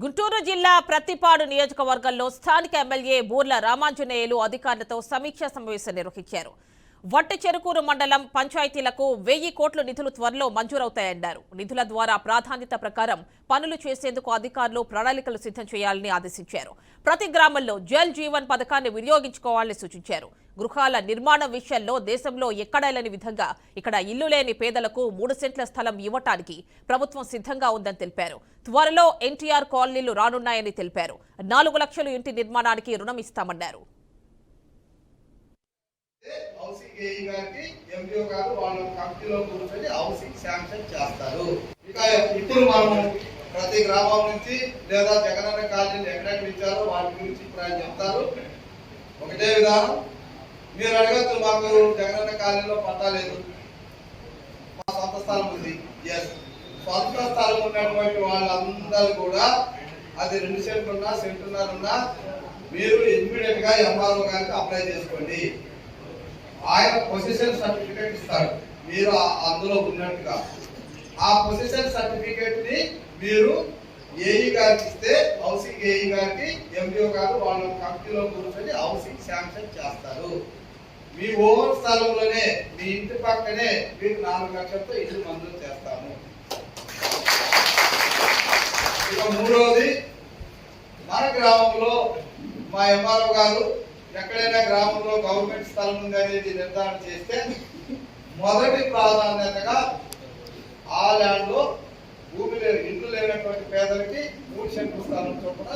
గుంటూరు జిల్లా ప్రత్తిపాడు నియోజకవర్గంలో స్థానిక ఎమ్మెల్యే బూర్ల రామాంజనేయులు అధికారులతో సమీక్షా సమావేశం నిర్వహించారు. వట్టిచెరుకూరు మండలం పంచాయతీలకు 1000 కోట్ల నిధులు త్వరలో మంజూరవుతాయన్నారు. నిధుల ద్వారా ప్రాధాన్యత ప్రకారం పనులు చేసేందుకు అధికారులు ప్రణాళికలు సిద్ధం చేయాలని ఆదేశించారు. ప్రతి గ్రామంలో జల్ జీవన్ పథకాన్ని వినియోగించుకోవాలని సూచించారు. గృహాల నిర్మాణం విషయంలో దేశంలో ఎక్కడా లేని విధంగా ఇక్కడ ఇల్లు లేని పేదలకు 3 సెంట్ల స్థలం ఇవ్వటానికి ప్రభుత్వం సిద్ధంగా ఉందని తెలిపారు. త్వరలో ఎన్టీఆర్ కాలనీలు రానున్నాయని తెలిపారు. 4 లక్షల ఇంటి నిర్మాణానికి రుణం ఇస్తామన్నారు. ఇప్పుడు మనం ప్రతి గ్రామం నుంచి లేదా జగనన్న కాలనీలు ఎక్కడెక్కడ ఇచ్చారో వాటి గురించి ఇప్పుడు ఆయన చెప్తారు. ఒకటే విధానం మీరు అడగచ్చు, మాకు జగనన్న కాలనీలో పట్టా లేదు, మా సొంత స్థలం ఉంది. సొంత స్థలం ఉన్నటువంటి వాళ్ళందరూ కూడా అది 2 సెంట్లున్నా సెంటున్నరున్నా మీరు ఇమ్మీడియట్ గా ఎంఆర్ఓ గారికి అప్లై చేసుకోండి. ఆయన పొజిషన్ సర్టిఫికేట్ ఇస్తాడు. మీరు అందులో ఉన్నట్టుగా ఆ పొజిషన్ సర్టిఫికేట్ ని మీరు ఏఈ గారికి ఇస్తే హౌసింగ్ ఏఈ గారికి ఎండిఓ గారు వాళ్ళ కమిటీలో కూర్చొని హౌసింగ్ శాంక్షన్ చేస్తారు. మీ ఓవర్ స్థలంలోనే మీ ఇంటి పక్కనే మీకు 4 లక్షలతో ఇల్లు మంజూరు చేస్తాము. ఇక మూడవది, మన గ్రామంలో మా ఎంఆర్ఓ గారు ఎక్కడైనా గ్రామంలో గవర్నమెంట్ స్థలం ఉంది అనేది నిర్ధారణ చేస్తే మొదటి ప్రాధాన్యతగా ఆ ల్యాండ్ లో భూమి ఇండ్లు లేనటువంటి పేదలకి 3 సెంట్ల స్థలం చొప్పున